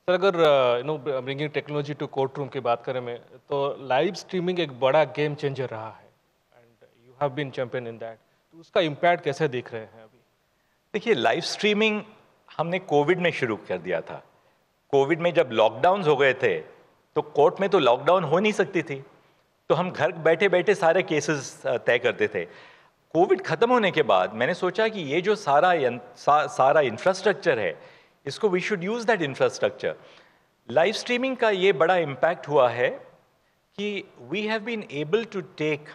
Sir अगर bringing technology to court room की बात करें मैं तो लाइव स्ट्रीमिंग एक बड़ा गेम चेंजर रहा है and you have been champion in that. तो उसका इम्पैक्ट कैसे देख रहे हैं अभी? देखिए, लाइव स्ट्रीमिंग हमने कोविड में शुरू कर दिया था। कोविड में जब लॉकडाउन हो गए थे तो कोर्ट में तो लॉकडाउन हो नहीं सकती थी, तो हम घर बैठे बैठे सारे केसेस तय करते थे। कोविड खत्म होने के बाद मैंने सोचा कि ये जो सारा इंफ्रास्ट्रक्चर है, इसको we should use that infrastructure. Live streaming का ये बड़ा इम्पैक्ट हुआ है कि we have been able to take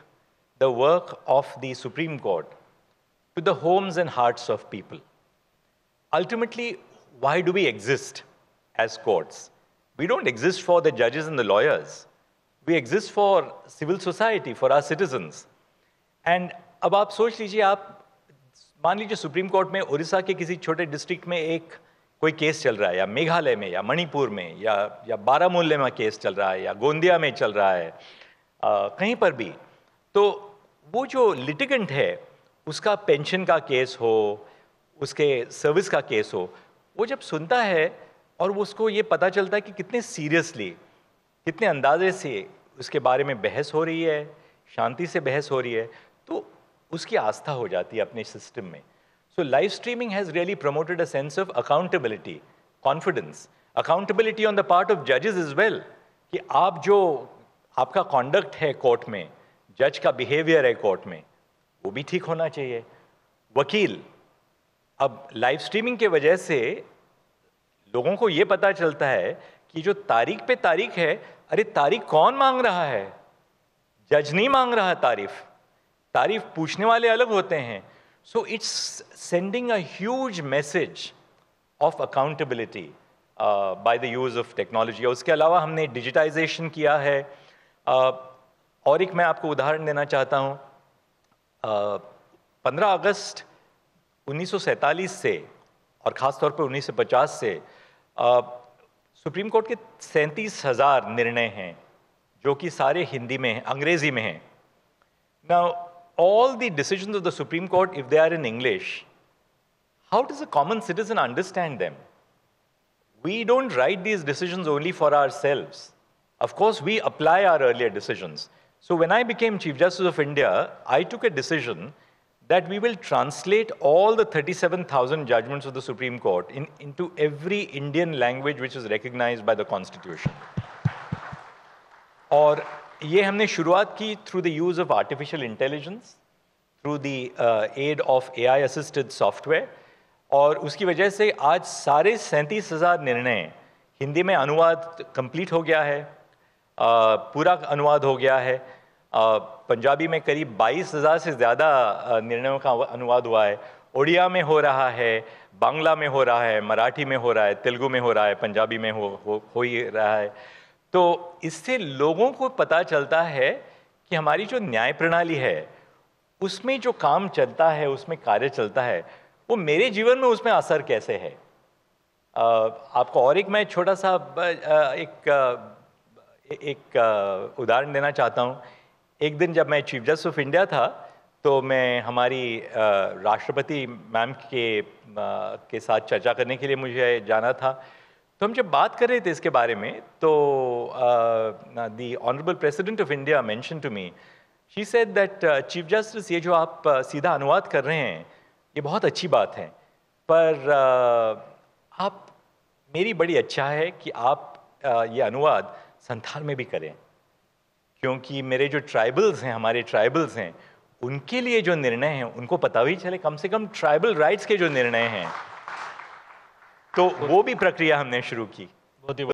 the work of the supreme court to the homes and hearts of people. Ultimately, why do we exist as courts? We don't exist for the judges and the lawyers. We exist for civil society, for our citizens. And अब आप सोच लीजिए, आप मान लीजिए supreme court में उड़ीसा के किसी छोटे डिस्ट्रिक्ट में एक कोई केस चल रहा है, या मेघालय में, या मणिपुर में, या बारामूला में केस चल रहा है, या गोंदिया में चल रहा है, कहीं पर भी। तो वो जो लिटिगेंट है, उसका पेंशन का केस हो, उसके सर्विस का केस हो, वो जब सुनता है और वो उसको ये पता चलता है कि कितने सीरियसली, कितने अंदाजे से उसके बारे में बहस हो रही है, शांति से बहस हो रही है, तो उसकी आस्था हो जाती है अपने सिस्टम में। सो live streaming has really promoted a sense of accountability, confidence, accountability on the part of जजेस इज वेल, कि आप जो आपका कॉन्डक्ट है कोर्ट में, जज का बिहेवियर है कोर्ट में, वो भी ठीक होना चाहिए। वकील, अब लाइव स्ट्रीमिंग के वजह से लोगों को ये पता चलता है कि जो तारीख पे तारीख है, अरे तारीख कौन मांग रहा है? जज नहीं मांग रहा तारीफ, तारीफ पूछने वाले अलग होते हैं। So it's sending a huge message of accountability by the use of technology. और उसके अलावा हमने डिजिटाइजेशन किया है। और एक मैं आपको उदाहरण देना चाहता हूँ। 15 अगस्त 1947 से और ख़ास तौर पर 1950 से सुप्रीम कोर्ट के 37,000 निर्णय हैं जो कि सारे हिंदी में हैं, अंग्रेजी में हैं। Now all the decisions of the Supreme Court, if they are in English, how does a common citizen understand them? We don't write these decisions only for ourselves. Of course, we apply our earlier decisions. So when I became Chief Justice of India, I took a decision that we will translate all the 37,000 judgments of the Supreme Court into every Indian language which is recognized by the Constitution. और ये हमने शुरुआत की through the use of artificial intelligence, through the aid of AI assisted software, और उसकी वजह से आज सारे 37,000 निर्णय हिंदी में अनुवाद कंप्लीट हो गया है, पूरा अनुवाद हो गया है। पंजाबी में करीब 22,000 से ज़्यादा निर्णयों का अनुवाद हुआ है। उड़िया में हो रहा है, बांग्ला में हो रहा है, मराठी में हो रहा है, तेलुगु में हो रहा है, पंजाबी में हो ही रहा है। तो इससे लोगों को पता चलता है कि हमारी जो न्याय प्रणाली है उसमें जो काम चलता है, उसमें कार्य चलता है, वो मेरे जीवन में उसमें असर कैसे है। आपको और एक मैं छोटा सा एक उदाहरण देना चाहता हूँ। एक दिन जब मैं चीफ जस्टिस ऑफ इंडिया था तो मैं हमारी राष्ट्रपति मैम के साथ चर्चा करने के लिए मुझे जाना था। तो हम जब बात कर रहे थे इसके बारे में तो the honourable president of India mention to me, she said that chief justice, ये जो आप सीधा अनुवाद कर रहे हैं ये बहुत अच्छी बात है, पर आप, मेरी बड़ी इच्छा है कि आप ये अनुवाद संथाल में भी करें, क्योंकि मेरे जो ट्राइबल्स हैं, हमारे ट्राइबल्स हैं, उनके लिए जो निर्णय हैं उनको पता भी चले, कम से कम ट्राइबल राइट्स के जो निर्णय हैं। तो वो भी प्रक्रिया हमने शुरू की। बहुत ही